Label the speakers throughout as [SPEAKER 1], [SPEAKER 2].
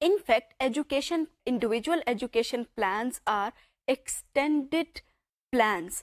[SPEAKER 1] In fact, individual education plans are extended plans.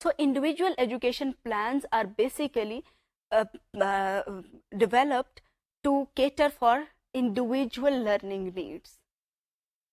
[SPEAKER 1] So individual education plans are basically developed to cater for individual learning needs.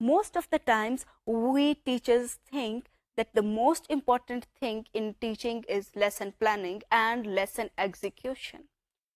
[SPEAKER 1] Most of the times we teachers think that the most important thing in teaching is lesson planning and lesson execution.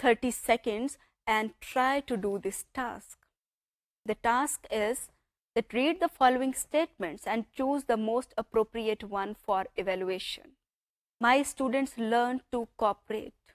[SPEAKER 1] 30 seconds and try to do this task. The task is that read the following statements and choose the most appropriate one for evaluation. My students learn to cooperate.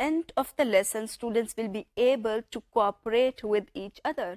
[SPEAKER 1] end of the lesson students will be able to cooperate with each other.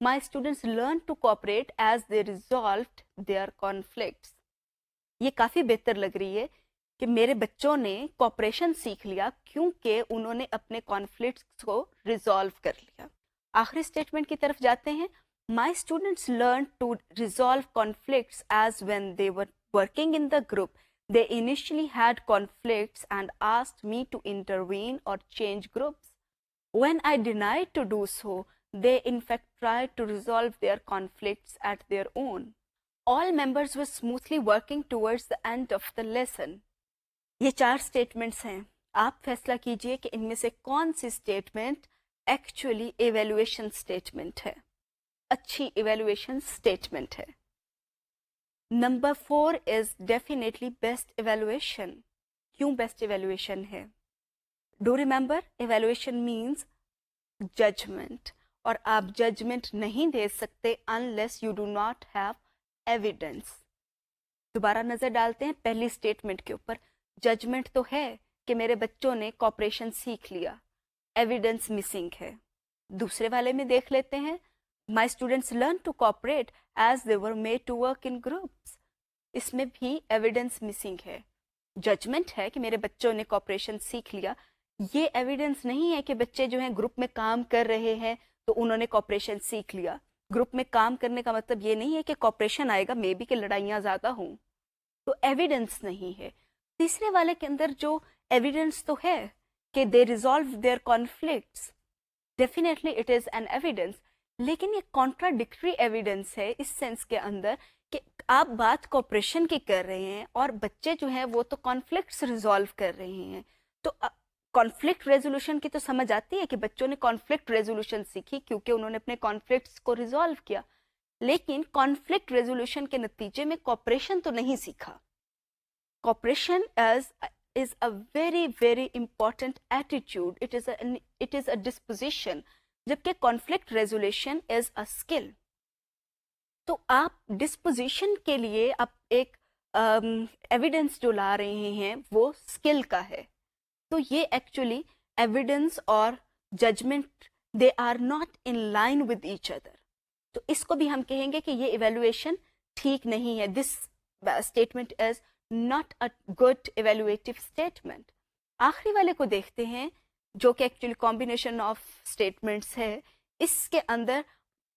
[SPEAKER 1] My students learned to cooperate as they resolved their conflicts. یہ کافی بہتر لگ رہی ہے کہ میرے بچوں نے cooperation سیکھ لیا کیونکہ انہوں نے اپنے کانفلکٹس کو ریزالو کر لیا. آخری اسٹیٹمنٹ کی طرف جاتے ہیں. My students learned to resolve conflicts as when they were working in the group. They initially had conflicts and asked me to intervene or change groups. When I denied to do so, they in fact tried to resolve their conflicts at their own. All members were smoothly working towards the end of the lesson. یہ 4 statements ہیں. آپ فیصلہ کیجئے کہ ان میں سے کون سی اسٹیٹمنٹ ایکچولی ایویلویشن اسٹیٹمنٹ ہے, اچھی ایویلویشن اسٹیٹمنٹ ہے. Number 4 is definitely best evaluation. کیوں بیسٹ ایویلویشن ہے؟ Do remember evaluation means judgement, اور آپ ججمنٹ نہیں دے سکتے unless you do not have evidence. دوبارہ نظر ڈالتے ہیں پہلی اسٹیٹمنٹ کے اوپر. ججمنٹ تو ہے کہ میرے بچوں نے کوپریشن سیکھ لیا, ایویڈنس مسنگ ہے. دوسرے والے میں دیکھ لیتے ہیں. My students learned to cooperate as they were made to work in groups. اس میں بھی ایویڈنس مسنگ ہے. ججمنٹ ہے کہ میرے بچوں نے کوپریشن سیکھ لیا, یہ ایویڈنس نہیں ہے کہ بچے جو ہیں گروپ میں کام کر رہے ہیں تو انہوں نے کوپریشن سیکھ لیا. گروپ میں کام کرنے کا مطلب یہ نہیں ہے کہ کوپریشن آئے گا, مے بی کہ لڑائیاں زیادہ ہوں, تو ایویڈنس نہیں ہے. تیسرے والے کے اندر جو ایویڈنس تو ہے کہ they resolve their conflicts, definitely it is an evidence, لیکن یہ کانٹراڈکٹری ایویڈنس ہے اس سینس کے اندر کہ آپ بات کوپریشن کی کر رہے ہیں اور بچے جو ہیں وہ تو کانفلکٹس ریزالو کر رہے ہیں. تو کانفلکٹ ریزولوشن کی تو سمجھ آتی ہے کہ بچوں نے کانفلکٹ ریزولوشن سیکھی کیونکہ انہوں نے اپنے کانفلکٹس کو ریزالو کیا, لیکن کانفلکٹ ریزولوشن کے نتیجے میں کوپریشن تو نہیں سیکھا. Cooperation is a very very important attitude, it is a disposition, جبکہ conflict resolution is a skill. تو آپ ڈسپوزیشن کے لیے آپ ایک ایویڈنس جو لا رہے ہیں وہ اسکل کا ہے. تو یہ ایکچولی ایویڈنس اور judgement they are not in line with each other. تو اس کو بھی ہم کہیں گے کہ یہ ایویلویشن ٹھیک نہیں ہے. This statement is not a good evaluative statement. آخری والے کو دیکھتے ہیں جو کہ ایکچولی کمبینیشن آف اسٹیٹمنٹس ہے. اس کے اندر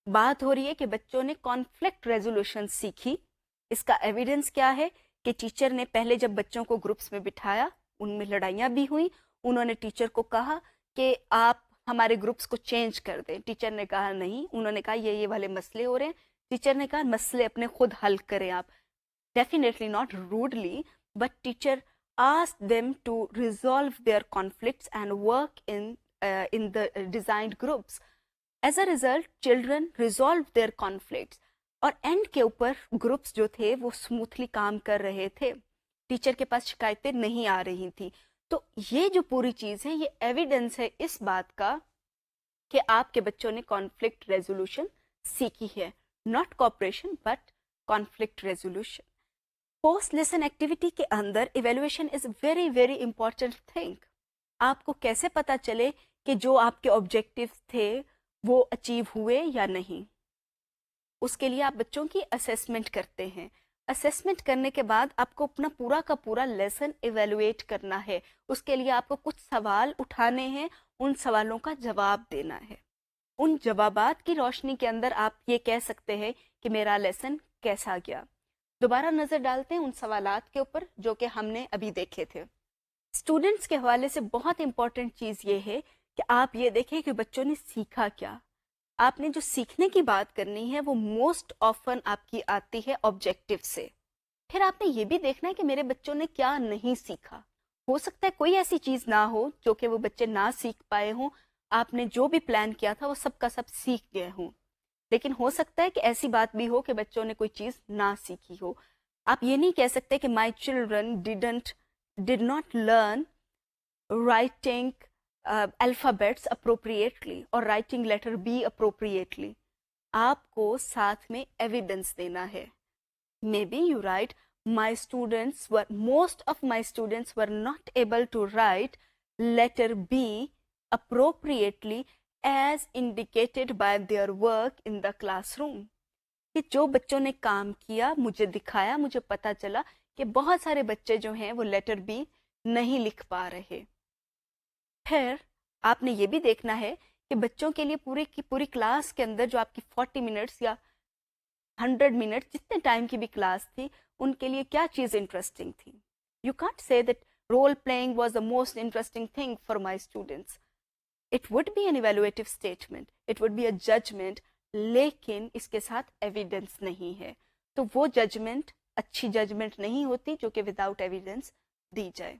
[SPEAKER 1] بات ہو رہی ہے کہ بچوں نے کانفلکٹ ریزولوشن سیکھی. اس کا ایویڈنس کیا ہے کہ ٹیچر نے پہلے جب بچوں کو گروپس میں بٹھایا ان میں لڑائیاں بھی ہوئیں, انہوں نے ٹیچر کو کہا کہ آپ ہمارے گروپس کو چینج کر دیں. ٹیچر نے کہا نہیں, انہوں نے کہا یہ والے مسئلے ہو رہے ہیں. ٹیچر نے کہا مسئلے اپنے خود حل کریں آپ. Definitely not rudely, but teacher asked them to resolve their conflicts and work in the designed groups. As a result, children resolved their conflicts. اور اینڈ کے اوپر گروپس جو تھے وہ اسموتھلی کام کر رہے تھے, ٹیچر کے پاس شکایتیں نہیں آ رہی تھیں. تو یہ جو پوری چیز ہے یہ ایویڈنس ہے اس بات کا کہ آپ کے بچوں نے کانفلکٹ ریزولوشن سیکھی ہے, not cooperation but conflict resolution. Post lesson activity کے اندر evaluation is very very important thing. آپ کو کیسے پتا چلے کہ جو آپ کے آبجیکٹیو تھے وہ اچیو ہوئے یا نہیں؟ اس کے لیے آپ بچوں کی اسیسمنٹ کرتے ہیں. اسیسمنٹ کرنے کے بعد آپ کو اپنا پورا کا پورا لیسن ایویلویٹ کرنا ہے. اس کے لیے آپ کو کچھ سوال اٹھانے ہیں, ان سوالوں کا جواب دینا ہے. ان جوابات کی روشنی کے اندر آپ یہ کہہ سکتے ہیں کہ میرا لیسن کیسا گیا. دوبارہ نظر ڈالتے ہیں ان سوالات کے اوپر جو کہ ہم نے ابھی دیکھے تھے. اسٹوڈنٹس کے حوالے سے بہت امپورٹنٹ چیز یہ ہے کہ آپ یہ دیکھیں کہ بچوں نے سیکھا کیا. آپ نے جو سیکھنے کی بات کرنی ہے وہ موسٹ آفن آپ کی آتی ہے آبجیکٹیو سے. پھر آپ نے یہ بھی دیکھنا ہے کہ میرے بچوں نے کیا نہیں سیکھا. ہو سکتا ہے کوئی ایسی چیز نہ ہو جو کہ وہ بچے نہ سیکھ پائے ہوں, آپ نے جو بھی پلان کیا تھا وہ سب کا سب سیکھ گئے ہوں. لیکن ہو سکتا ہے کہ ایسی بات بھی ہو کہ بچوں نے کوئی چیز نہ سیکھی ہو. آپ یہ نہیں کہہ سکتے کہ my children did not learn writing alphabets appropriately اور رائٹنگ لیٹر بی اپروپریٹلی. آپ کو ساتھ میں ایویڈنس دینا ہے. Maybe you write most of my students were not able to write letter B appropriately as indicated by their work in the classroom. کہ جو بچوں نے کام کیا مجھے دکھایا, مجھے پتا چلا کہ بہت سارے بچے جو ہیں وہ لیٹر بی نہیں لکھ پا رہے. پھر آپ نے یہ بھی دیکھنا ہے کہ بچوں کے لیے پوری کی پوری کلاس کے اندر جو آپ کی 40 منٹس یا 100 منٹس جتنے ٹائم کی بھی کلاس تھی, ان کے لیے کیا چیز انٹرسٹنگ تھی. You can't say that role playing was the most interesting thing for my students. It would be an evaluative statement, it would be a judgement, لیکن اس کے ساتھ ایویڈنس نہیں ہے, تو وہ ججمنٹ اچھی ججمنٹ نہیں ہوتی جو کہ وداؤٹ ایویڈنس دی جائے.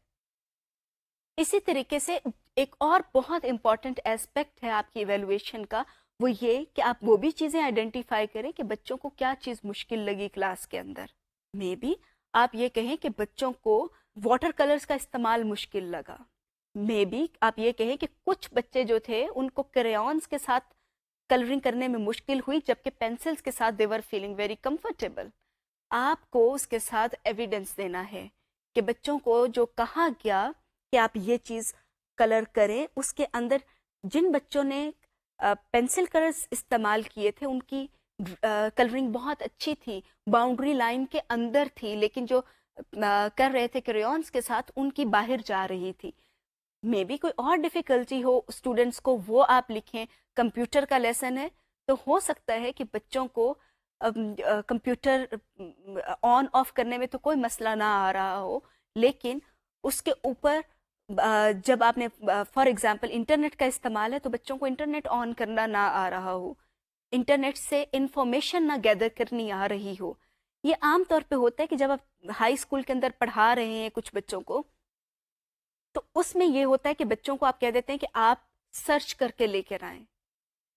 [SPEAKER 1] اسی طریقے سے ایک اور بہت امپورٹنٹ ایسپیکٹ ہے آپ کی ایویلویشن کا, وہ یہ کہ آپ وہ بھی چیزیں آئیڈینٹیفائی کریں کہ بچوں کو کیا چیز مشکل لگی کلاس کے اندر. مے بی آپ یہ کہیں کہ بچوں کو واٹر کلرز کا استعمال مشکل لگا. مے بی آپ یہ کہیں کہ کچھ بچے جو تھے ان کو کریونس کے ساتھ کلرنگ کرنے میں مشکل ہوئی, جبکہ پینسلز کے ساتھ دے ور فیلنگ ویری کمفرٹیبل. آپ کو اس کے ساتھ ایویڈنس دینا ہے کہ بچوں کو جو کہا گیا کہ آپ یہ چیز کلر کریں, اس کے اندر جن بچوں نے پینسل کلرز استعمال کیے تھے ان کی کلرنگ بہت اچھی تھی, باؤنڈری لائن کے اندر تھی, لیکن جو کر رہے تھے کریونس کے ساتھ ان کی باہر جا رہی تھی. مے بی کوئی اور ڈیفیکلٹی ہو اسٹوڈینٹس کو, وہ آپ لکھیں. کمپیوٹر کا لیسن ہے تو ہو سکتا ہے کہ بچوں کو کمپیوٹر آن آف کرنے میں تو کوئی مسئلہ نہ آ رہا ہو, لیکن اس کے اوپر جب آپ نے فار ایگزامپل انٹرنیٹ کا استعمال ہے تو بچوں کو انٹرنیٹ آن کرنا نہ آ رہا ہو, انٹرنیٹ سے انفارمیشن نہ گیدر کرنی آ رہی ہو. یہ عام طور پہ ہوتا ہے کہ جب آپ ہائی اسکول کے اندر پڑھا رہے ہیں کچھ بچوں کو, تو اس میں یہ ہوتا ہے کہ بچوں کو آپ کہہ دیتے ہیں کہ آپ سرچ کر کے لے کر آئیں.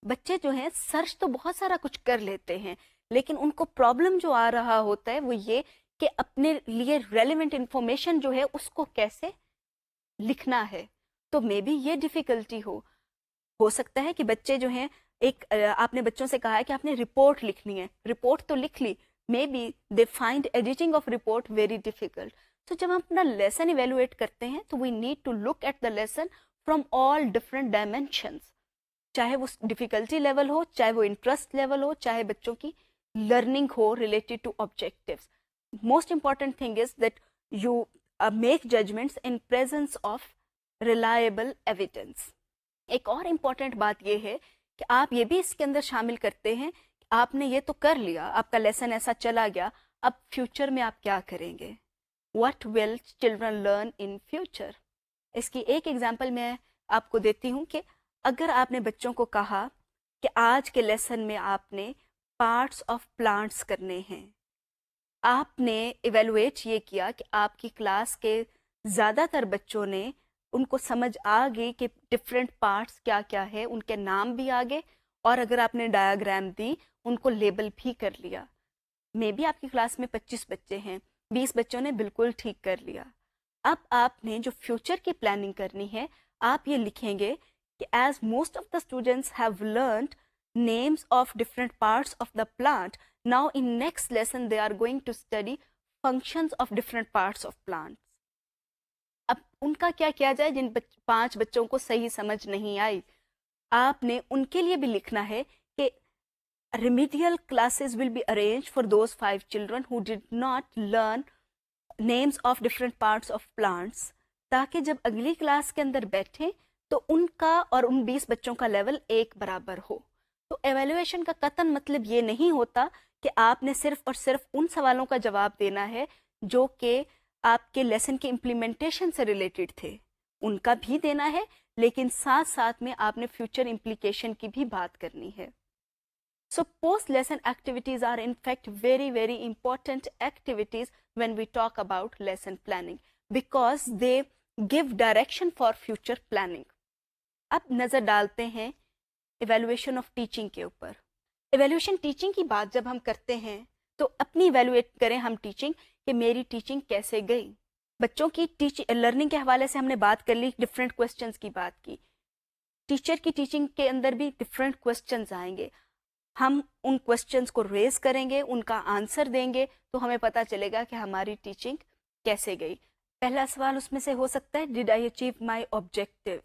[SPEAKER 1] بچے جو ہیں سرچ تو بہت سارا کچھ کر لیتے ہیں, لیکن ان کو پرابلم جو آ رہا ہوتا ہے وہ یہ کہ اپنے لیے ریلیونٹ انفارمیشن جو ہے اس کو کیسے لکھنا ہے. تو مے بی یہ ڈیفیکلٹی ہو سکتا ہے کہ بچے جو ہیں, ایک آپ نے بچوں سے کہا ہے کہ آپ نے رپورٹ لکھنی ہے, رپورٹ تو لکھ لی, maybe they find editing of report very difficult. تو جب ہم اپنا لیسن ایویلویٹ کرتے ہیں تو we need to look at the lesson from all different dimensions, چاہے وہ ڈیفیکلٹی لیول ہو, چاہے وہ انٹرسٹ لیول ہو, چاہے بچوں کی لرننگ ہو related to objectives. Most important thing is that you make judgements in presence of reliable evidence. ایک اور امپورٹنٹ بات یہ ہے کہ آپ یہ بھی اس کے اندر شامل کرتے ہیں کہ آپ نے یہ تو کر لیا, آپ کا لیسن ایسا چلا گیا, اب فیوچر میں آپ کیا کریں گے. What will children learn in future؟ اس کی ایک ایگزامپل میں آپ کو دیتی ہوں کہ اگر آپ نے بچوں کو کہا کہ آج کے لیسن میں آپ نے پارٹس آف پلانٹس کرنے ہیں, آپ نے ایویلویٹ یہ کیا کہ آپ کی کلاس کے زیادہ تر بچوں نے ان کو سمجھ آ گئی کہ ڈفرینٹ پارٹس کیا کیا ہے, ان کے نام بھی آگے, اور اگر آپ نے ڈایاگرام دی ان کو لیبل بھی کر لیا. مے بی آپ کی کلاس میں 25 بچے ہیں, 20 بچوں نے بالکل ٹھیک کر لیا. اب آپ نے جو فیوچر کی پلاننگ کرنی ہے, آپ یہ لکھیں گے کہ as most of the students have learned names of different parts of the plant, now in next lesson they are going to study functions of different parts of plants. اب ان کا کیا کیا جائے جن 5 بچوں کو صحیح سمجھ نہیں آئی, آپ نے ان کے لیے بھی لکھنا ہے کہ remedial classes will be arranged for those 5 children who did not learn names of different parts of plants, تاکہ جب اگلی کلاس کے اندر بیٹھیں تو ان کا اور ان 20 بچوں کا لیول ایک برابر ہو. تو ایویلویشن کا قطعاً مطلب یہ نہیں ہوتا کہ آپ نے صرف اور صرف ان سوالوں کا جواب دینا ہے جو کہ آپ کے لیسن کے امپلیمنٹیشن سے ریلیٹڈ تھے, ان کا بھی دینا ہے, لیکن ساتھ ساتھ میں آپ نے فیوچر امپلیکیشن کی بھی بات کرنی ہے. So post lesson activities are in fact very very important activities when we talk about lesson planning because they give direction for future planning. اب نظر ڈالتے ہیں ایویلویشن آف ٹیچنگ کے اوپر. ایویلویشن ٹیچنگ کی بات جب ہم کرتے ہیں تو اپنی ایویلویٹ کریں ہم ٹیچنگ کہ میری ٹیچنگ کیسے گئی. بچوں کی لرننگ کے حوالے سے ہم نے بات کر لی, ڈفرینٹ کوسچنس کی بات کی. ٹیچر کی ٹیچنگ کے اندر بھی ڈفرینٹ کوسچنز آئیں گے, ہم ان کوسچنس کو ریز کریں گے, ان کا آنسر دیں گے, تو ہمیں پتہ چلے گا کہ ہماری ٹیچنگ کیسے گئی. پہلا سوال اس میں سے ہو سکتا ہے did I achieve my objectives,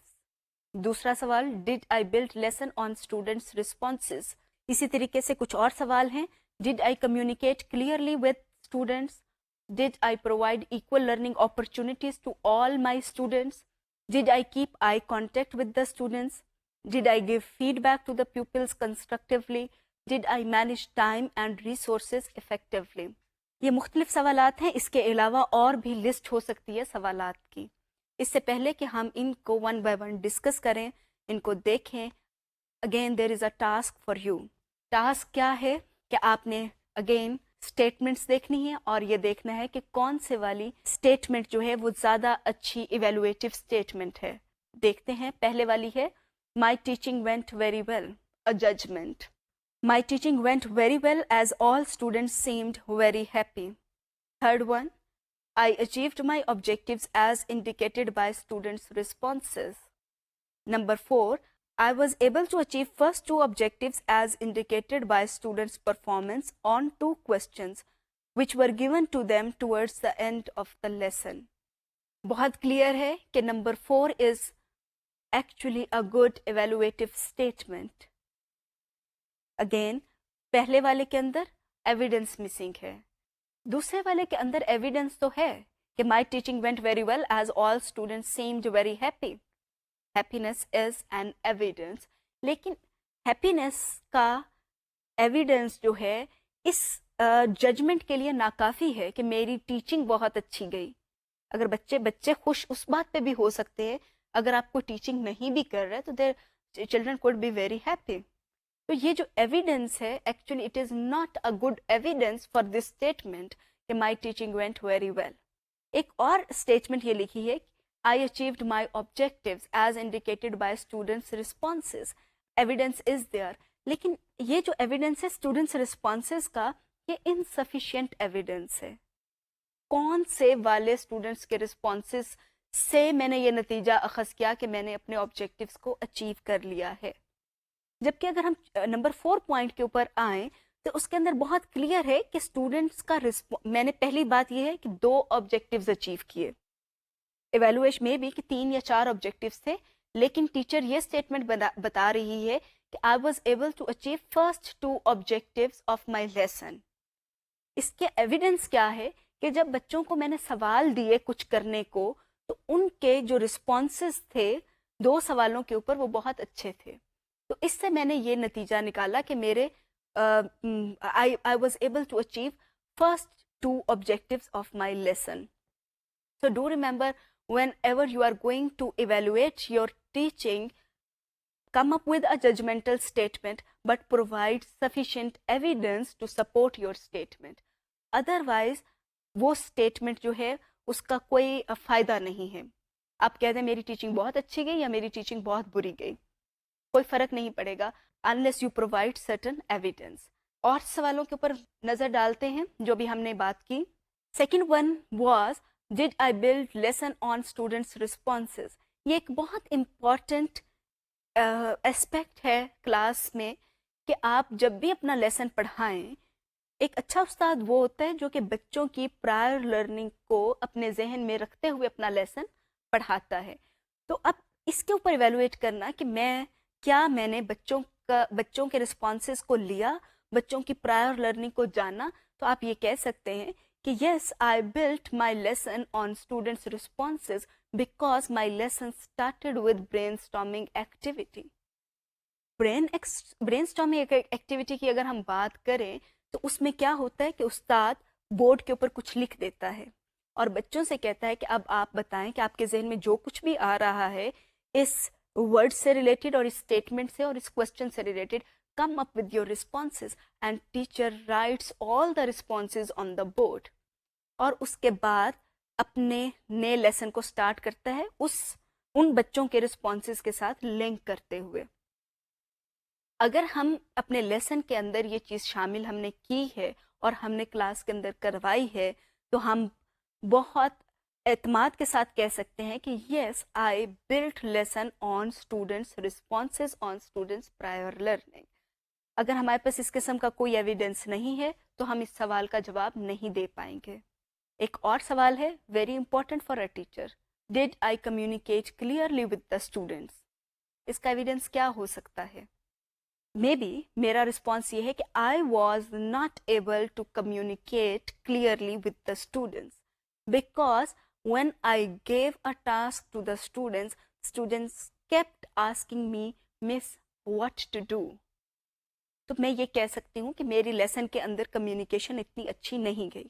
[SPEAKER 1] دوسرا سوال did I build lesson on students responses. اسی طریقے سے کچھ اور سوال ہیں. Did I communicate clearly with students. Did I provide equal learning opportunities to all my students. Did I keep eye contact with the students. Did I give feedback to the peoples constructively. Did I manage time and resources effectively. یہ مختلف سوالات ہیں. اس کے علاوہ اور بھی list ہو سکتی ہے سوالات کی. اس سے پہلے کہ ہم ان کو ون بائی ون ڈسکس کریں, ان کو دیکھیں, again there is a task for you. Task کیا ہے کہ آپ نے اگین اسٹیٹمنٹس دیکھنی ہے اور یہ دیکھنا ہے کہ کون سے والی اسٹیٹمنٹ جو ہے وہ زیادہ اچھی ایویلویٹو اسٹیٹمنٹ ہے. دیکھتے ہیں. پہلے والی ہے my teaching went very well, a judgement. My teaching went very well as all students seemed very happy. Third one I achieved my objectives as indicated by students' responses. Number 4, I was able to achieve first 2 objectives as indicated by students' performance on 2 questions which were given to them towards the end of the lesson. بہت clear ہے کہ number 4 is actually a good evaluative statement. Again, پہلے والے کے اندر evidence missing ہے. دوسرے والے کے اندر ایویڈنس تو ہے کہ my teaching went very well as all students seemed very happy. Happiness is an evidence. لیکن ہیپینس کا ایویڈنس جو ہے اس ججمنٹ کے لیے ناکافی ہے کہ میری ٹیچنگ بہت اچھی گئی. اگر بچے خوش اس بات پہ بھی ہو سکتے ہیں, اگر آپ کو ٹیچنگ نہیں بھی کر رہے تو their children could be very happy. تو یہ جو ایویڈنس ہے actually it is not a good evidence for this statement کہ my teaching went very well. ایک اور اسٹیٹمنٹ یہ لکھی ہے I achieved my objectives as indicated by students responses. Evidence is there, لیکن یہ جو ایویڈنس ہے اسٹوڈنٹس رسپانسز کا یہ انسفیشینٹ ایویڈنس ہے. کون سے والے اسٹوڈنٹس کے رسپانسز سے میں نے یہ نتیجہ اخذ کیا کہ میں نے اپنے آبجیکٹیوز کو اچیو کر لیا ہے. جبکہ اگر ہم نمبر 4 پوائنٹ کے اوپر آئیں تو اس کے اندر بہت کلیئر ہے کہ اسٹوڈنٹس کا میں نے پہلی بات یہ ہے کہ 2 آبجیکٹیوز اچیو کیے. ایویلویشن میں بھی کہ 3 یا 4 آبجیکٹیوز تھے, لیکن ٹیچر یہ اسٹیٹمنٹ بتا رہی ہے کہ I was able to achieve first 2 objectives of my lesson. اس کے ایویڈنس کیا ہے کہ جب بچوں کو میں نے سوال دیے کچھ کرنے کو تو ان کے جو رسپانسز تھے 2 سوالوں کے اوپر وہ بہت اچھے تھے. تو اس سے میں نے یہ نتیجہ نکالا کہ میرے I was able to achieve first 2 objectives of my lesson. So do remember, whenever you are going to evaluate your teaching, come up with a judgmental statement but provide sufficient evidence to support your statement. Otherwise, وہ statement جو ہے اس کا کوئی فائدہ نہیں ہے. آپ کہتے ہیں میری ٹیچنگ بہت اچھی گئی یا میری ٹیچنگ بہت بری گئی, کوئی فرق نہیں پڑے گا unless you provide certain evidence. اور سوالوں کے اوپر نظر ڈالتے ہیں جو بھی ہم نے بات کی. Second one was did I build lesson on students' responses. یہ ایک بہت امپورٹنٹ اسپیکٹ ہے کلاس میں کہ آپ جب بھی اپنا لیسن پڑھائیں, ایک اچھا استاد وہ ہوتا ہے جو کہ بچوں کی پرائر لرننگ کو اپنے ذہن میں رکھتے ہوئے اپنا لیسن پڑھاتا ہے. تو اب اس کے اوپر ایویلویٹ کرنا کہ میں نے بچوں کے رسپانسز کو لیا, بچوں کی پرائر لرننگ کو جانا, تو آپ یہ کہہ سکتے ہیں کہ yes I built my lesson on students responses because my lesson started with brainstorming activity. Brainstorming activity کی اگر ہم بات کریں تو اس میں کیا ہوتا ہے کہ استاد بورڈ کے اوپر کچھ لکھ دیتا ہے اور بچوں سے کہتا ہے کہ اب آپ بتائیں کہ آپ کے ذہن میں جو کچھ بھی آ رہا ہے اس ورڈ سے ریلیٹڈ اور اس اسٹیٹمنٹ سے اور اس کوشچن سے related, come up with your responses and teacher rights all the responses on the board. اور اس کے بعد اپنے نئے لیسن کو سٹارٹ کرتا ہے ان بچوں کے رسپانسز کے ساتھ لنک کرتے ہوئے. اگر ہم اپنے لیسن کے اندر یہ چیز شامل ہم نے کی ہے اور ہم نے کلاس کے اندر کروائی ہے تو ہم بہت اعتماد کے ساتھ کہہ سکتے ہیں کہ yes I Bullet lesson on students responses on students prior learning. اگر ہمارے پاس اس قسم کا کوئی ایویڈنس نہیں ہے تو ہم اس سوال کا جواب نہیں دے پائیں گے. ایک اور سوال ہے very important for a teacher, did I communicate clearly with the students. اس کا ایویڈنس کیا ہو سکتا ہے؟ مے بی میرا رسپانس یہ ہے کہ I was not able to communicate clearly with the students because when I gave a task to the students kept asking me, Miss, what to do? تو میں یہ کہہ سکتی ہوں کہ میری لیسن کے اندر کمیونیکیشن اتنی اچھی نہیں گئی.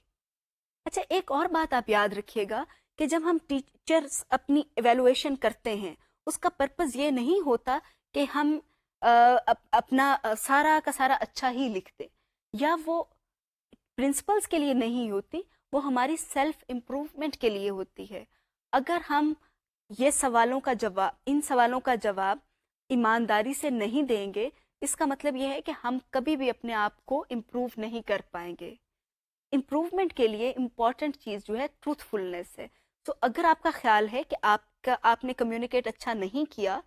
[SPEAKER 1] اچھا، ایک اور بات آپ یاد رکھیے گا کہ جب ہم ٹیچرس اپنی ایویلویشن کرتے ہیں اس کا پرپز یہ نہیں ہوتا کہ ہم اپنا سارا کا سارا اچھا ہی لکھتے، یا وہ پرنسپلس کے لیے نہیں ہوتی، وہ ہماری سیلف امپروومنٹ کے لیے ہوتی ہے. اگر ہم یہ ان سوالوں کا جواب ایمانداری سے نہیں دیں گے، اس کا مطلب یہ ہے کہ ہم کبھی بھی اپنے آپ کو امپروو نہیں کر پائیں گے. امپروومنٹ کے لیے امپورٹنٹ چیز جو ہے ٹروتھفلنس ہے. تو اگر آپ کا خیال ہے کہ آپ نے کمیونیکیٹ اچھا نہیں کیا،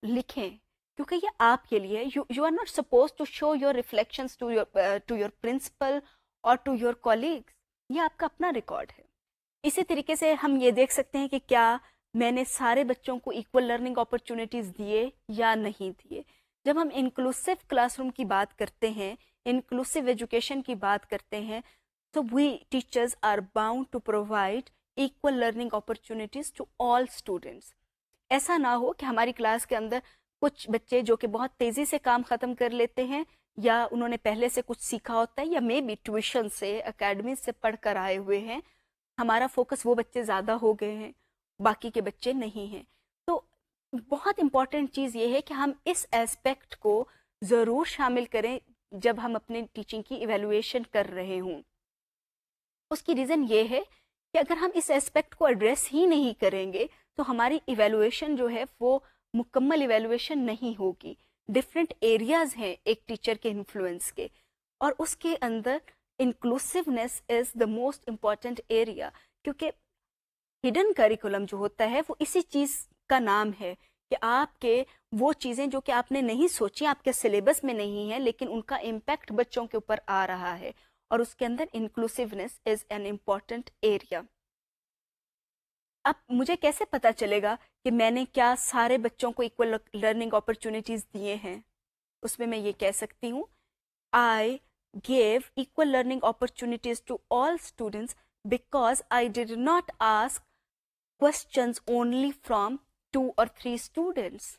[SPEAKER 1] لکھیں، کیونکہ یہ آپ کے لیے you are not suppose to show your reflections to your principal اور ٹو یور کولیگس. یہ آپ کا اپنا ریکارڈ ہے. اسی طریقے سے ہم یہ دیکھ سکتے ہیں کہ کیا میں نے سارے بچوں کو ایکول لرننگ اپرچونیٹیز دیے یا نہیں دیے. جب ہم انکلوسیو کلاس روم کی بات کرتے ہیں، انکلوسیو ایجوکیشن کی بات کرتے ہیں، تو we teachers are bound to provide equal learning opportunities to all students. ایسا نہ ہو کہ ہماری کلاس کے اندر کچھ بچے جو کہ بہت تیزی سے کام ختم کر لیتے ہیں، یا انہوں نے پہلے سے کچھ سیکھا ہوتا ہے، یا مے بی ٹیوشن سے اکیڈمی سے پڑھ کر آئے ہوئے ہیں، ہمارا فوکس وہ بچے زیادہ ہو گئے ہیں، باقی کے بچے نہیں ہیں. تو بہت امپورٹنٹ چیز یہ ہے کہ ہم اس ایسپیکٹ کو ضرور شامل کریں جب ہم اپنے ٹیچنگ کی ایویلویشن کر رہے ہوں. اس کی ریزن یہ ہے کہ اگر ہم اس ایسپیکٹ کو ایڈریس ہی نہیں کریں گے تو ہماری ایویلویشن جو ہے وہ مکمل ایویلویشن نہیں ہوگی. ڈفرینٹ ایریاز ہیں ایک ٹیچر کے انفلوئنس کے، اور اس کے اندر انکلوسیونیس از دا موسٹ امپورٹنٹ ایریا، کیونکہ ہڈن کریکولم جو ہوتا ہے وہ اسی چیز کا نام ہے کہ آپ کے وہ چیزیں جو کہ آپ نے نہیں سوچی، آپ کے سلیبس میں نہیں ہیں، لیکن ان کا امپیکٹ بچوں کے اوپر آ رہا ہے، اور اس کے اندر انکلوسیونیس از این امپورٹنٹ ایریا. اب مجھے کیسے پتا چلے گا کہ میں نے کیا سارے بچوں کو ایکول لرننگ اپرچونیٹیز دیے ہیں؟ اس میں یہ کہہ سکتی ہوں I gave equal learning opportunities to all students because I did not ask questions only from 2 or 3 students.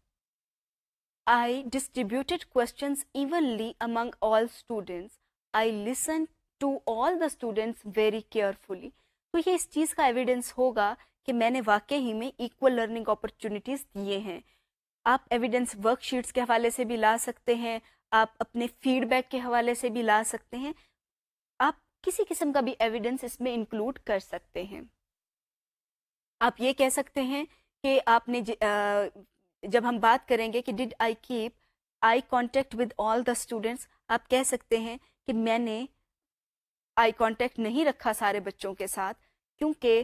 [SPEAKER 1] I distributed questions evenly among all students. I listened to all the students very carefully. تو یہ اس چیز کا evidence ہوگا کہ میں نے واقعی میں ایکول لرننگ اپرچونیٹیز دیے ہیں. آپ ایویڈنس ورک شیٹس کے حوالے سے بھی لا سکتے ہیں، آپ اپنے فیڈ بیک کے حوالے سے بھی لا سکتے ہیں، آپ کسی قسم کا بھی ایویڈنس اس میں انکلوڈ کر سکتے ہیں. آپ یہ کہہ سکتے ہیں کہ آپ نے جب ہم بات کریں گے کہ did I keep eye contact with all the students, آپ کہہ سکتے ہیں کہ میں نے آئی کانٹیکٹ نہیں رکھا سارے بچوں کے ساتھ، کیونکہ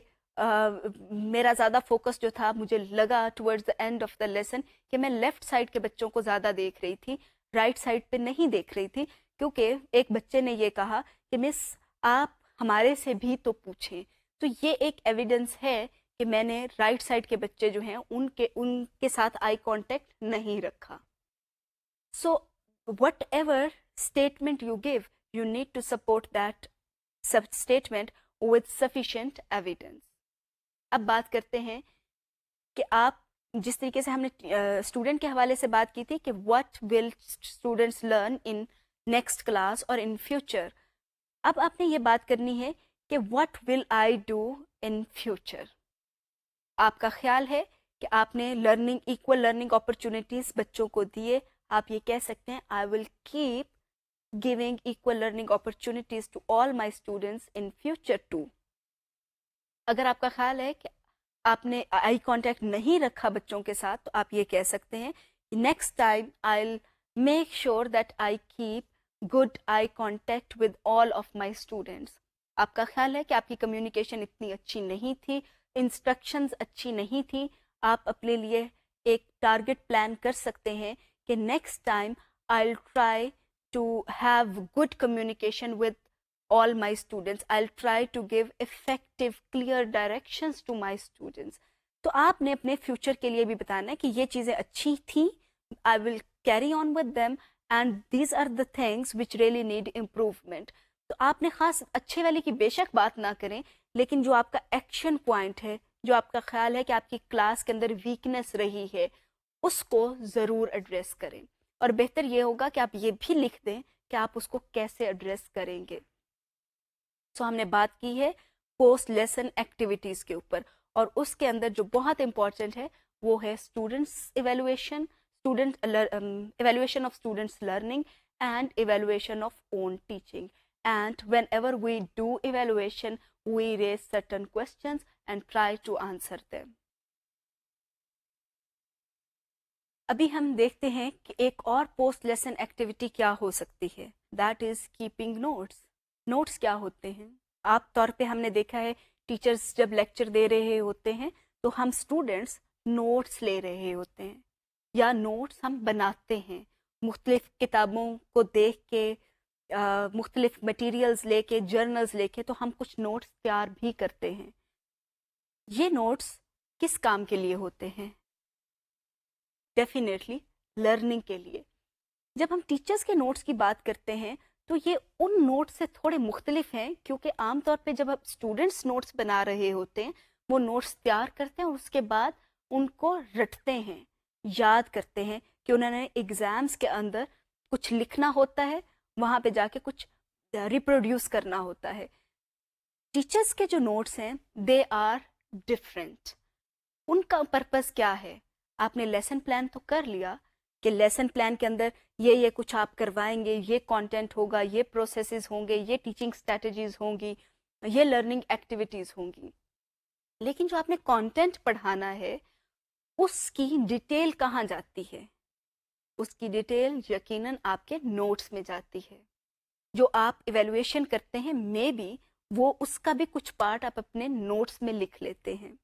[SPEAKER 1] میرا زیادہ فوکس جو تھا، مجھے لگا towards the end of the lesson کہ میں لیفٹ سائڈ کے بچوں کو زیادہ دیکھ رہی تھی، رائٹ سائڈ پہ نہیں دیکھ رہی تھی، کیونکہ ایک بچے نے یہ کہا کہ مس آپ ہمارے سے بھی تو پوچھیں. تو یہ ایک ایویڈنس ہے کہ میں نے رائٹ سائڈ کے بچے جو ہیں ان کے ساتھ آئی کانٹیکٹ نہیں رکھا. So whatever statement you give, you need to support that statement with sufficient evidence. اب بات کرتے ہیں کہ آپ جس طریقے سے ہم نے اسٹوڈنٹ کے حوالے سے بات کی تھی کہ what will students learn in next class اور in future، اب آپ نے یہ بات کرنی ہے کہ what will I do in future. آپ کا خیال ہے کہ آپ نے ایکول لرننگ اپرچونیٹیز بچوں کو دیے، آپ یہ کہہ سکتے ہیں I will keep giving equal learning opportunities to all my students in future too. اگر آپ کا خیال ہے کہ آپ نے آئی کانٹیکٹ نہیں رکھا بچوں کے ساتھ، تو آپ یہ کہہ سکتے ہیں next time I'll make sure that I keep good eye contact with all of my students. آپ کا خیال ہے کہ آپ کی کمیونیکیشن اتنی اچھی نہیں تھی، انسٹرکشنز اچھی نہیں تھی، آپ اپنے لیے ایک ٹارگٹ پلان کر سکتے ہیں کہ next time I'll try to have good communication with all my students. I'll try to give effective, clear directions to my students. تو آپ نے اپنے فیوچر کے لیے بھی بتانا ہے کہ یہ چیزیں اچھی تھیں, I will carry on with them and these are the things which really need improvement. تو آپ نے خاص اچھے والے کی بے شک بات نہ کریں, لیکن جو آپ کا ایکشن پوائنٹ ہے, جو آپ کا خیال ہے کہ آپ کی کلاس کے اندر ویکنیس رہی ہے, اس کو ضرور ایڈریس کریں. اور بہتر یہ ہوگا کہ آپ یہ بھی لکھ دیں کہ آپ اس کو کیسے ایڈریس کریں گے. سو ہم نے بات کی ہے پوسٹ لیسن ایکٹیویٹیز کے اوپر, اور اس کے اندر جو بہت امپورٹنٹ ہے وہ ہے students evaluation, evaluation of students learning and evaluation of own teaching. And whenever we do evaluation, we raise certain questions and try to answer them. ابھی ہم دیکھتے ہیں کہ ایک اور پوسٹ لیسن ایکٹیویٹی کیا ہو سکتی ہے, that is keeping notes. Notes کیا ہوتے ہیں؟ عام طور پہ ہم نے دیکھا ہے ٹیچرز جب لیکچر دے رہے ہوتے ہیں تو ہم اسٹوڈنٹس نوٹس لے رہے ہوتے ہیں یا نوٹس ہم بناتے ہیں, مختلف کتابوں کو دیکھ کے, مختلف مٹیریلز لے کے, جرنلز لے کے, تو ہم کچھ نوٹس تیار بھی کرتے ہیں. یہ نوٹس کس کام کے لیے ہوتے ہیں؟ ڈیفینیٹلی لرننگ کے لیے. جب ہم ٹیچرز کے نوٹس کی بات کرتے ہیں تو یہ ان نوٹس سے تھوڑے مختلف ہیں, کیونکہ عام طور پہ جب اسٹوڈنٹس نوٹس بنا رہے ہوتے ہیں وہ نوٹس تیار کرتے ہیں اور اس کے بعد ان کو رٹتے ہیں, یاد کرتے ہیں کہ انہوں نے ایگزامس کے اندر کچھ لکھنا ہوتا ہے, وہاں پہ جا کے کچھ ریپروڈیوس کرنا ہوتا ہے. ٹیچرز کے جو نوٹس ہیں دے آر ڈفرینٹ. ان کا پرپز کیا ہے؟ آپ نے لیسن پلان تو کر لیا کہ لیسن پلان کے اندر یہ کچھ آپ کروائیں گے, یہ کانٹینٹ ہوگا, یہ پروسیسز ہوں گے, یہ ٹیچنگ اسٹریٹجیز ہوں گی, یہ لرننگ ایکٹیویٹیز ہوں گی. لیکن جو آپ نے کانٹینٹ پڑھانا ہے اس کی ڈیٹیل کہاں جاتی ہے؟ اس کی ڈیٹیل یقیناً آپ کے نوٹس میں جاتی ہے. جو آپ ایویلویشن کرتے ہیں مے بی وہ اس کا بھی کچھ پارٹ آپ اپنے نوٹس میں لکھ لیتے ہیں.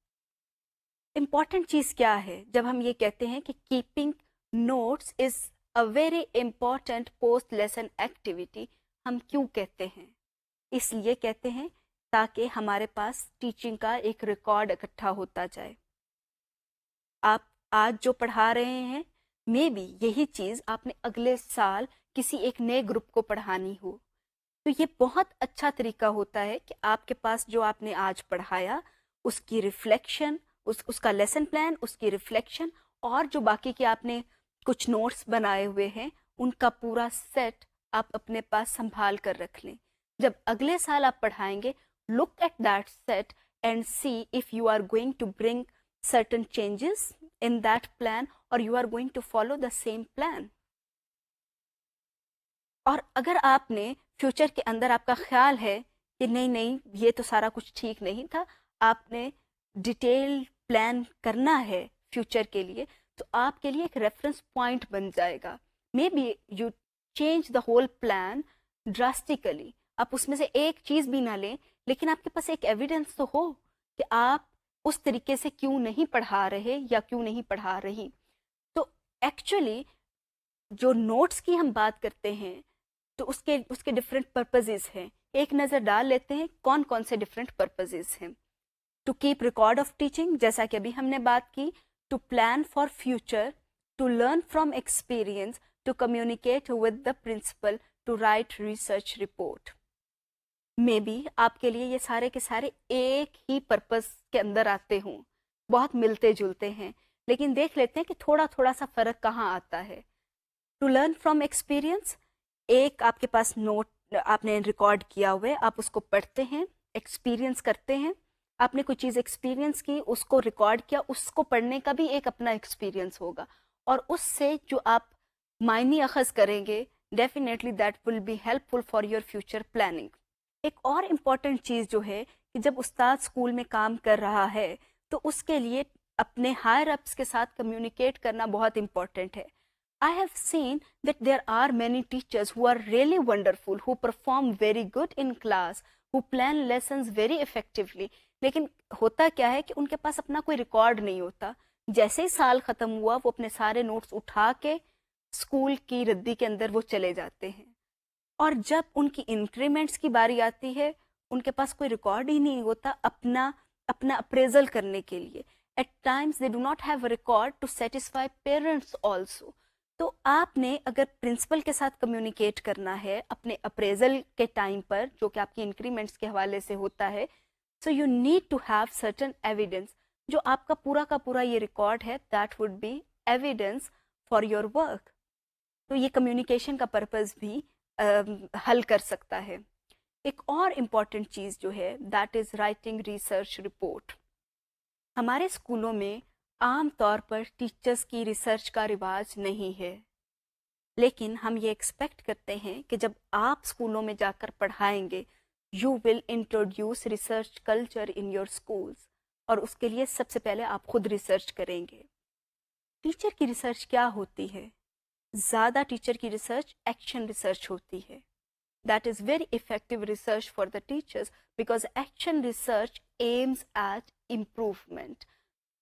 [SPEAKER 1] امپورٹنٹ چیز کیا ہے جب ہم یہ کہتے ہیں کہ keeping notes is a very important post lesson activity? ہم کیوں کہتے ہیں؟ اس لیے کہتے ہیں تاکہ ہمارے پاس ٹیچنگ کا ایک ریکارڈ اکٹھا ہوتا جائے. آپ آج جو پڑھا رہے ہیں مے بی یہی چیز آپ نے اگلے سال کسی ایک نئے گروپ کو پڑھانی ہو, تو یہ بہت اچھا طریقہ ہوتا ہے کہ آپ کے پاس جو آپ نے آج پڑھایا اس کی ریفلیکشن, اس کا لیسن پلان, اس کی ریفلیکشن, اور جو باقی کے آپ نے کچھ نوٹس بنائے ہوئے ہیں ان کا پورا سیٹ آپ اپنے پاس سنبھال کر رکھ لیں. جب اگلے سال آپ پڑھائیں گے, look at that set and see if you are going to bring certain changes in that plan or you are going to follow the same plan. اور اگر آپ نے فیوچر کے اندر آپ کا خیال ہے کہ نہیں یہ تو سارا کچھ ٹھیک نہیں تھا, آپ نے ڈیٹیل پلان کرنا ہے فیوچر کے لیے, تو آپ کے لیے ایک ریفرنس پوائنٹ بن جائے گا. Maybe you change the whole plan drastically, آپ اس میں سے ایک چیز بھی نہ لیں, لیکن آپ کے پاس ایک ایویڈنس تو ہو کہ آپ اس طریقے سے کیوں نہیں پڑھا رہے یا کیوں نہیں پڑھا رہی. تو ایکچولی جو نوٹس کی ہم بات کرتے ہیں تو اس کے ڈفرینٹ پرپزز ہیں. ایک نظر ڈال لیتے ہیں کون کون سے ڈفرینٹ پرپزز ہیں. To keep record of teaching, جیسا کہ ابھی ہم نے بات کی. To plan for future, to learn from experience, to communicate with the principal, to write research report. Maybe آپ کے لیے یہ سارے کے سارے ایک ہی پرپز کے اندر آتے ہوں, بہت ملتے جلتے ہیں, لیکن دیکھ لیتے ہیں کہ تھوڑا تھوڑا سا فرق کہاں آتا ہے. ٹو لرن فرام ایکسپیرئنس, ایک آپ کے پاس نوٹ آپ نے ریکارڈ کیا ہوا ہے, آپ اس کو پڑھتے ہیں, ایکسپیرئنس کرتے ہیں. آپ نے کوئی چیز ایکسپیرئنس کی, اس کو ریکارڈ کیا, اس کو پڑھنے کا بھی ایک اپنا ایکسپیرئنس ہوگا, اور اس سے جو آپ معنی اخذ کریں گے definitely that will be helpful for your future planning. ایک اور امپورٹنٹ چیز جو ہے کہ جب استاد اسکول میں کام کر رہا ہے تو اس کے لیے اپنے ہائر اپس کے ساتھ کمیونیکیٹ کرنا بہت امپورٹنٹ ہے. I have seen that there are many teachers who are really wonderful, who perform very good in class, who plan lessons very effectively. لیکن ہوتا کیا ہے کہ ان کے پاس اپنا کوئی ریکارڈ نہیں ہوتا. جیسے ہی سال ختم ہوا وہ اپنے سارے نوٹس اٹھا کے اسکول کی ردی کے اندر وہ چلے جاتے ہیں, اور جب ان کی انکریمنٹس کی باری آتی ہے ان کے پاس کوئی ریکارڈ ہی نہیں ہوتا اپنا اپریزل کرنے کے لیے. At times they do not have a record to satisfy parents also. تو آپ نے اگر پرنسپل کے ساتھ کمیونیکیٹ کرنا ہے اپنے اپریزل کے ٹائم پر جو کہ آپ کی انکریمنٹس کے حوالے سے ہوتا ہے, so you need to have certain evidence. جو آپ کا پورا یہ ریکارڈ ہے that would be evidence for your work. تو یہ کمیونیکیشن کا پرپز بھی حل کر سکتا ہے. ایک اور امپورٹنٹ چیز جو ہے that is writing research report. ہمارے اسکولوں میں عام طور پر ٹیچرس کی ریسرچ کا رواج نہیں ہے, لیکن ہم یہ ایکسپیکٹ کرتے ہیں کہ جب آپ اسکولوں میں جا کر پڑھائیں گے you will introduce research culture in your schools, اور اس کے لیے سب سے پہلے آپ خود ریسرچ کریں گے. ٹیچر کی ریسرچ کیا ہوتی ہے؟ زیادہ ٹیچر کی ریسرچ ایکشن ریسرچ ہوتی ہے. That is very effective research for the teachers because action research aims at improvement.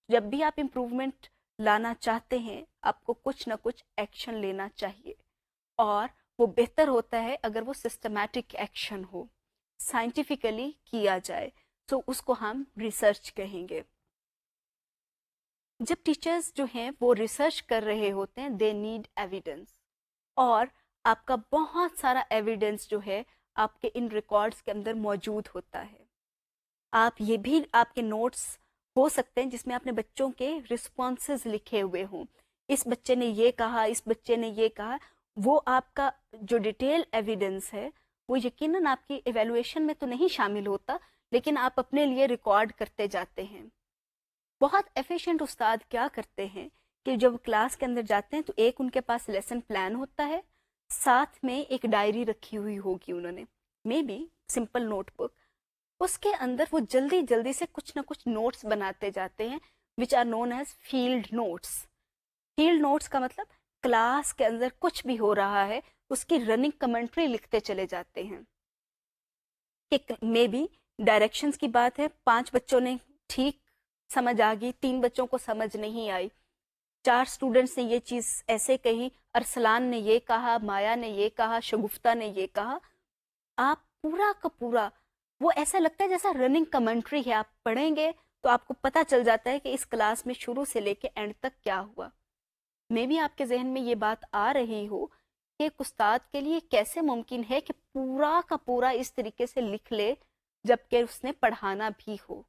[SPEAKER 1] جب بھی آپ امپروومنٹ لانا چاہتے ہیں آپ کو کچھ نہ کچھ ایکشن لینا چاہیے, اور وہ بہتر ہوتا ہے اگر وہ سسٹمیٹک ایکشن ہو, سائنٹیفکلی کیا جائے, تو اس کو ہم ریسرچ کہیں گے. جب ٹیچرز جو ہیں وہ ریسرچ کر رہے ہوتے ہیں دے نیڈ ایویڈنس, اور آپ کا بہت سارا ایویڈنس جو ہے آپ کے ان ریکارڈز کے اندر موجود ہوتا ہے. آپ یہ بھی آپ کے نوٹس ہو سکتے ہیں جس میں آپ نے بچوں کے رسپانسز لکھے ہوئے ہوں, اس بچے نے یہ کہا, اس بچے نے یہ کہا. وہ آپ کا جو ڈیٹیل ایویڈنس ہے وہ یقیناً آپ کی ایویلویشن میں تو نہیں شامل ہوتا, لیکن آپ اپنے لیے ریکارڈ کرتے جاتے ہیں. بہت ایفیشینٹ استاد کیا کرتے ہیں کہ جب کلاس کے اندر جاتے ہیں تو ایک ان کے پاس لیسن پلان ہوتا ہے, ساتھ میں ایک ڈائری رکھی ہوئی ہوگی انہوں نے, may be simple note book, اس کے اندر وہ جلدی جلدی سے کچھ نہ کچھ نوٹس بناتے جاتے ہیں which are known as field notes. Field notes کا مطلب کلاس کے اندر کچھ بھی ہو رہا ہے اس کی رننگ کمنٹری لکھتے چلے جاتے ہیں. مے بی ڈائریکشنز کی بات ہے, 5 بچوں نے ٹھیک سمجھ آ گئی, 3 بچوں کو سمجھ نہیں آئی, 4 اسٹوڈنٹس نے یہ چیز ایسے کہی, ارسلان نے یہ کہا, مایا نے یہ کہا, شگفتہ نے یہ کہا. آپ پورا کا پورا وہ ایسا لگتا ہے جیسا رننگ کمنٹری ہے, آپ پڑھیں گے تو آپ کو پتہ چل جاتا ہے کہ اس کلاس میں شروع سے لے کے اینڈ تک کیا ہوا. میں بھی آپ کے ذہن میں یہ بات آ رہی ہو کہ ایک استاد کے لیے کیسے ممکن ہے کہ پورا کا پورا اس طریقے سے لکھ لے جبکہ اس نے پڑھانا بھی ہو.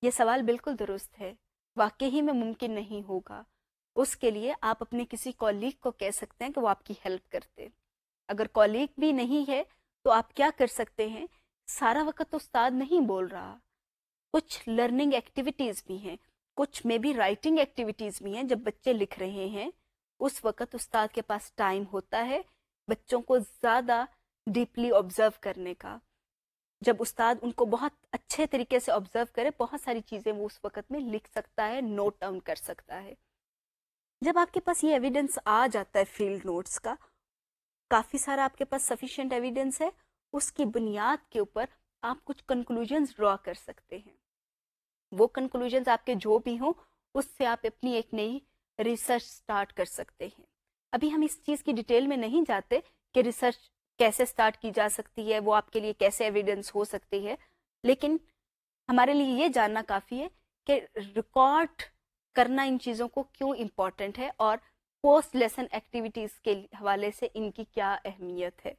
[SPEAKER 1] یہ سوال بالکل درست ہے, واقعی میں ممکن نہیں ہوگا. اس کے لیے آپ اپنے کسی کولیگ کو کہہ سکتے ہیں کہ وہ آپ کی ہیلپ کرتے. اگر کولیگ بھی نہیں ہے تو آپ کیا کر سکتے ہیں, سارا وقت تو استاد نہیں بول رہا, کچھ لرننگ ایکٹیویٹیز بھی ہیں, کچھ میں بھی رائٹنگ ایکٹیویٹیز بھی ہیں. جب بچے لکھ رہے ہیں اس وقت استاد کے پاس ٹائم ہوتا ہے بچوں کو زیادہ ڈیپلی آبزرو کرنے کا. جب استاد ان کو بہت اچھے طریقے سے آبزرو کرے بہت ساری چیزیں وہ اس وقت میں لکھ سکتا ہے, نوٹ ڈاؤن کر سکتا ہے. جب آپ کے پاس یہ ایویڈنس آ جاتا ہے فیلڈ نوٹس کا, کافی سارا آپ کے پاس سفیشینٹ ایویڈنس ہے, اس کی بنیاد کے اوپر آپ کچھ کنکلوژنز ڈرا کر سکتے ہیں. وہ کنکلوژنز آپ کے جو بھی ہوں اس سے آپ اپنی ایک نئی ریسرچ سٹارٹ کر سکتے ہیں. ابھی ہم اس چیز کی ڈیٹیل میں نہیں جاتے کہ ریسرچ کیسے سٹارٹ کی جا سکتی ہے, وہ آپ کے لیے کیسے ایویڈنس ہو سکتی ہے, لیکن ہمارے لیے یہ جاننا کافی ہے کہ ریکارڈ کرنا ان چیزوں کو کیوں امپورٹنٹ ہے اور پوسٹ لیسن ایکٹیویٹیز کے حوالے سے ان کی کیا اہمیت ہے.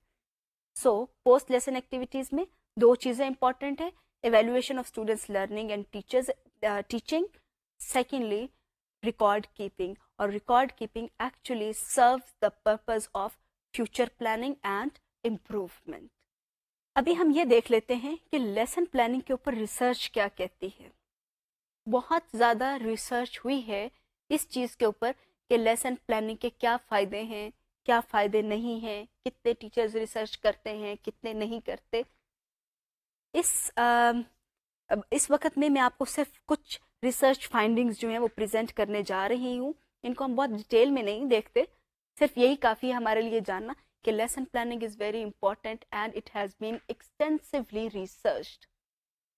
[SPEAKER 1] سو پوسٹ لیسن ایکٹیویٹیز میں 2 چیزیں امپورٹنٹ ہیں, evaluation of students learning and teachers teaching, secondly record keeping. اور record keeping actually serves the purpose of future planning and improvement. ابھی ہم یہ دیکھ لیتے ہیں کہ لیسن پلاننگ کے اوپر ریسرچ کیا کہتی ہے. بہت زیادہ ریسرچ ہوئی ہے اس چیز کے اوپر کہ لیسن پلاننگ کے کیا فائدے ہیں, کیا فائدے نہیں ہیں, کتنے ٹیچرز ریسرچ کرتے ہیں, کتنے نہیں کرتے. اس وقت میں آپ کو صرف کچھ ریسرچ فائنڈنگز جو ہیں وہ پریزنٹ کرنے جا رہی ہوں. ان کو ہم بہت ڈیٹیل میں نہیں دیکھتے, صرف یہی کافی ہے ہمارے لیے جاننا کہ lesson planning is very important and it has been extensively researched.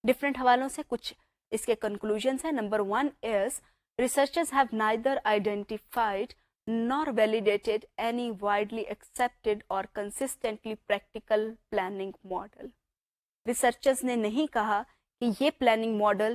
[SPEAKER 1] Different حوالوں سے کچھ اس کے کنکلوژنس ہیں. Number 1 is researchers have neither identified nor validated any widely accepted or consistently practical planning model. Researchers نے نہیں کہا کہ یہ planning model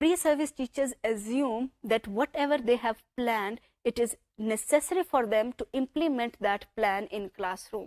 [SPEAKER 1] pre-service teachers assume that whatever they have planned, it is necessary for them to implement that plan in classroom.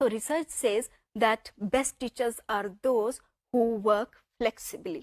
[SPEAKER 1] So research says that best teachers are those who work flexibly.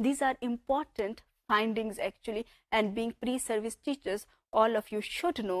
[SPEAKER 1] These are important findings actually, and being pre-service teachers, all of you should know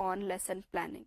[SPEAKER 1] on lesson planning.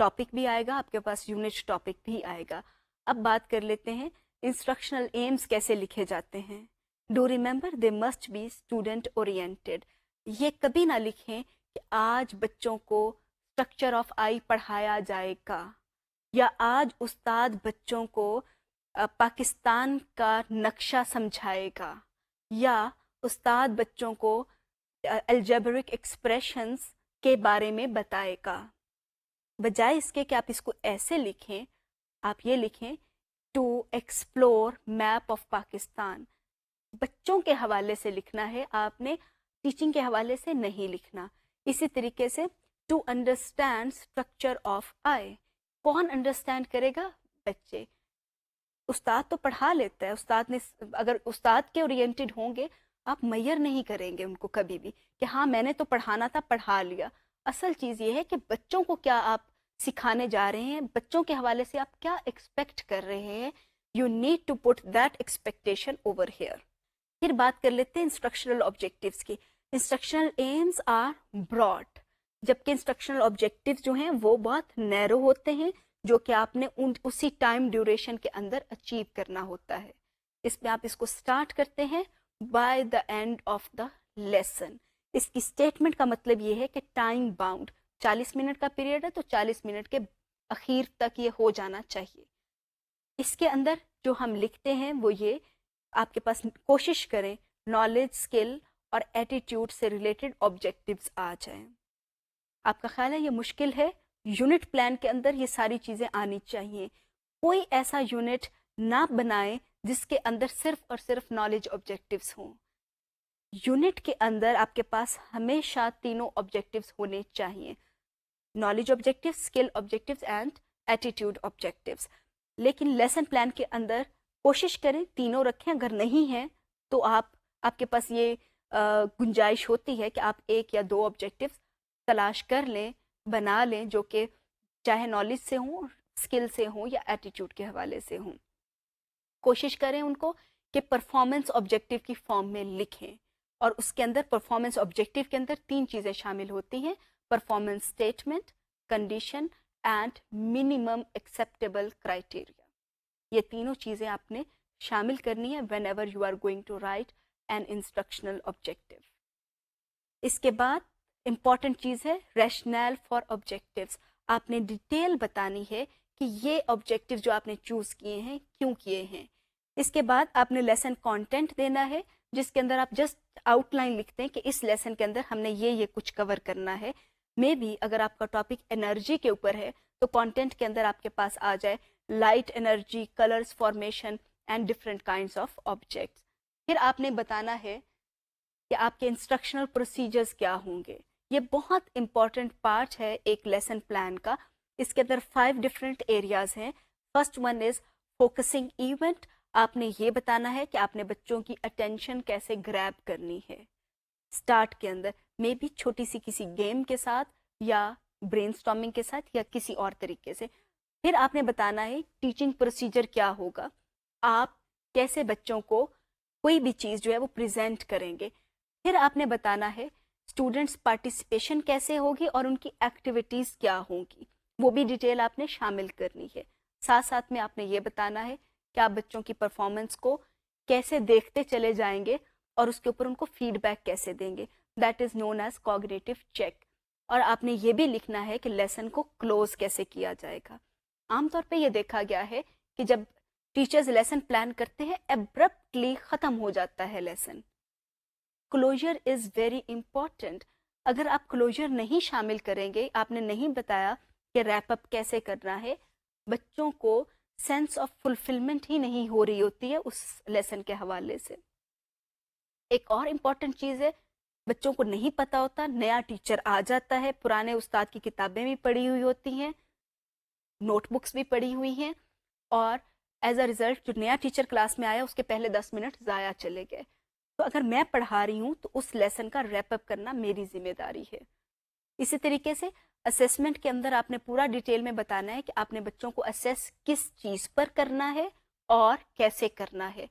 [SPEAKER 1] Topic بھی آئے گا, آپ کے پاس unit topic بھی آئے گا. اب بات کر لیتے ہیں انسٹرکشنل ایمز کیسے لکھے جاتے ہیں. Do remember they must be student oriented. یہ کبھی نہ لکھیں کہ آج بچوں کو اسٹرکچر آف آئی پڑھایا جائے گا, یا آج استاد بچوں کو پاکستان کا نقشہ سمجھائے گا, یا استاد بچوں کو الجبرک ایکسپریشنز کے بارے میں بتائے گا. بجائے اس کے کہ آپ اس کو ایسے لکھیں, آپ یہ لکھیں to explore map of Pakistan. بچوں کے حوالے سے لکھنا ہے, آپ نے ٹیچنگ کے حوالے سے نہیں لکھنا. اسی طریقے سے ٹو انڈرسٹینڈ اسٹرکچر آف آئی. کون انڈرسٹینڈ کرے گا؟ بچے. استاد تو پڑھا لیتا ہے, استاد نے اگر استاد کے اورینٹیڈ ہوں گے آپ میئر نہیں کریں گے ان کو کبھی بھی کہ ہاں میں نے تو پڑھانا تھا پڑھا لیا. اصل چیز یہ ہے کہ بچوں کو کیا آپ سکھانے جا رہے ہیں, بچوں کے حوالے سے آپ کیا ایکسپیکٹ کر رہے ہیں. You need to put that expectation over here. پھر بات کر لیتے ہیں انسٹرکشنل آبجیکٹیوز کی. انسٹرکشنل ایمز آر براڈ, جبکہ انسٹرکشنل آبجیکٹیوز جو ہیں وہ بہت نیرو ہوتے ہیں, جو کہ آپ نے اسی ٹائم ڈیوریشن کے اندر اچیو کرنا ہوتا ہے. اس میں آپ اس کو اسٹارٹ کرتے ہیں by the end of the lesson. اس کی اسٹیٹمنٹ کا مطلب یہ ہے کہ ٹائم باؤنڈ, 40 منٹ کا پیریڈ ہے تو 40 منٹ کے اخیر تک یہ ہو جانا چاہیے. اس کے اندر جو ہم لکھتے ہیں وہ یہ, آپ کے پاس کوشش کریں نالج, اسکل اور ایٹیٹیوڈ سے ریلیٹڈ آبجیکٹیوز آ جائیں. آپ کا خیال ہے یہ مشکل ہے؟ یونٹ پلان کے اندر یہ ساری چیزیں آنی چاہیے. کوئی ایسا یونٹ نہ بنائیں جس کے اندر صرف اور صرف نالج آبجیکٹیوز ہوں. یونٹ کے اندر آپ کے پاس ہمیشہ تینوں آبجیکٹیوز ہونے چاہیے, knowledge objectives, skill objectives and attitude objectives. لیکن لیسن پلان کے اندر کوشش کریں تینوں رکھیں, اگر نہیں ہے تو آپ کے پاس یہ گنجائش ہوتی ہے کہ آپ ایک یا دو آبجیکٹیوز تلاش کر لیں, بنا لیں, جو کہ چاہے نالج سے ہوں, اسکل سے ہوں یا ایٹیٹیوڈ کے حوالے سے ہوں. کوشش کریں ان کو کہ پرفارمنس آبجیکٹیو کی فارم میں لکھیں, اور اس کے اندر پرفارمنس آبجیکٹیو کے اندر 3 چیزیں شامل ہوتی ہیں, performance statement, condition and minimum acceptable criteria. یہ تینوں چیزیں آپ نے شامل کرنی ہے whenever you are going to write an instructional objective. اس کے بعد امپورٹنٹ چیز ہے ریشنل فار آبجیکٹیوز. آپ نے ڈیٹیل بتانی ہے کہ یہ آبجیکٹیو جو آپ نے چوز کیے ہیں کیوں کیے ہیں. اس کے بعد آپ نے لیسن کانٹینٹ دینا ہے, جس کے اندر آپ جسٹ آؤٹ لائن لکھتے ہیں کہ اس لیسن کے اندر ہم نے یہ کچھ کور کرنا ہے. میں بھی اگر آپ کا ٹاپک انرجی کے اوپر ہے تو کانٹینٹ کے اندر آپ کے پاس آ جائے light energy, colours formation and different kinds of objects. پھر آپ نے بتانا ہے کہ آپ کے انسٹرکشنل پروسیجرز کیا ہوں گے. یہ بہت امپورٹنٹ پارٹ ہے ایک لیسن پلان کا. اس کے اندر 5 ڈفرینٹ ایریاز ہیں. First one is focusing event. آپ نے یہ بتانا ہے کہ آپ نے بچوں کی اٹینشن کیسے گریب کرنی ہے اسٹارٹ کے اندر, میں بھی چھوٹی سی کسی گیم کے ساتھ یا برین اسٹارمنگ کے ساتھ یا کسی اور طریقے سے. پھر آپ نے بتانا ہے ٹیچنگ پروسیجر کیا ہوگا, آپ کیسے بچوں کو کوئی بھی چیز جو ہے وہ پریزنٹ کریں گے. پھر آپ نے بتانا ہے اسٹوڈنٹس پارٹیسپیشن کیسے ہوگی اور ان کی ایکٹیویٹیز کیا ہوں گی, وہ بھی ڈیٹیل آپ نے شامل کرنی ہے. ساتھ ساتھ میں آپ نے یہ بتانا ہے کہ آپ بچوں کی پرفارمنس کو کیسے دیکھتے چلے جائیں گے اور اس کے اوپر ان کو فیڈ بیک کیسے دیں گے. That is known as cognitive check. اور آپ نے یہ بھی لکھنا ہے کہ لیسن کو کلوز کیسے کیا جائے گا. عام طور پہ یہ دیکھا گیا ہے کہ جب ٹیچرز لیسن پلان کرتے ہیں ابرپٹلی ختم ہو جاتا ہے لیسن. کلوجر از ویری امپورٹنٹ. اگر آپ کلوجر نہیں شامل کریں گے, آپ نے نہیں بتایا کہ ریپ اپ کیسے کرنا ہے, بچوں کو سینس آف فلفلمنٹ ہی نہیں ہو رہی ہوتی ہے اس لیسن کے حوالے سے. ایک اور امپورٹنٹ چیز ہے, بچوں کو نہیں پتا ہوتا, نیا ٹیچر آ جاتا ہے, پرانے استاد کی کتابیں بھی پڑھی ہوئی ہوتی ہیں, نوٹ بکس بھی پڑھی ہوئی ہیں, اور ایز اے ریزلٹ جو نیا ٹیچر کلاس میں آیا اس کے پہلے 10 منٹ ضائع چلے گئے. تو اگر میں پڑھا رہی ہوں تو اس لیسن کا ریپ اپ کرنا میری ذمہ داری ہے. اسی طریقے سے اسیسمنٹ کے اندر آپ نے پورا ڈیٹیل میں بتانا ہے کہ آپ نے بچوں کو اسیس کس چیز پر کرنا ہے اور کیسے کرنا ہے.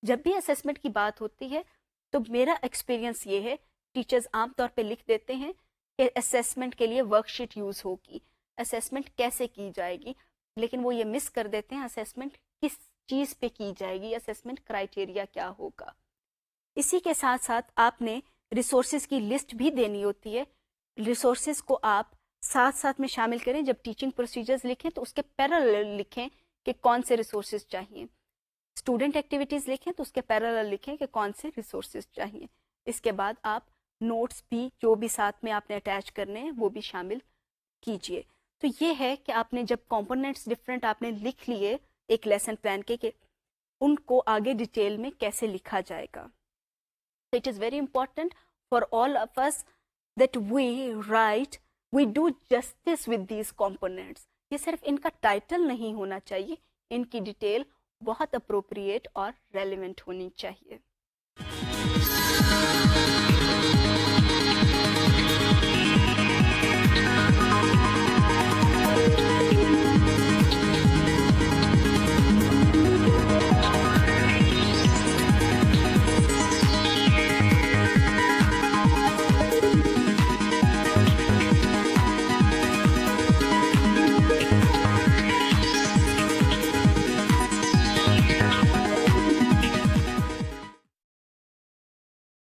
[SPEAKER 1] جب بھی اسیسمنٹ کی بات ہوتی ہے تو میرا ایکسپیرینس یہ ہے, ٹیچرز عام طور پہ لکھ دیتے ہیں کہ اسیسمنٹ کے لیے ورک شیٹ یوز ہوگی, اسیسمنٹ کیسے کی جائے گی, لیکن وہ یہ مس کر دیتے ہیں اسیسمنٹ کس چیز پہ کی جائے گی, اسیسمنٹ کرائٹیریا کیا ہوگا. اسی کے ساتھ ساتھ آپ نے ریسورسز کی لسٹ بھی دینی ہوتی ہے. ریسورسز کو آپ ساتھ ساتھ میں شامل کریں. جب ٹیچنگ پروسیجرز لکھیں تو اس کے پیرالل لکھیں کہ کون سے ریسورسز چاہیے. اسٹوڈنٹ ایکٹیویٹیز لکھیں تو اس کے پیرالل لکھیں کہ کون سے ریسورسز چاہیے. اس کے بعد آپ نوٹس بھی جو بھی ساتھ میں آپ نے اٹیچ کرنے ہیں وہ بھی شامل کیجئے. تو یہ ہے کہ آپ نے جب کمپوننٹس ڈفرینٹ آپ نے لکھ لیے ایک لیسن پلان کے, کہ ان کو آگے ڈیٹیل میں کیسے لکھا جائے گا. It is very important for all of us that we do justice with these components. یہ صرف ان کا ٹائٹل نہیں ہونا چاہیے, ان کی ڈیٹیل بہت اپروپریٹ اور ریلیونٹ ہونی چاہیے.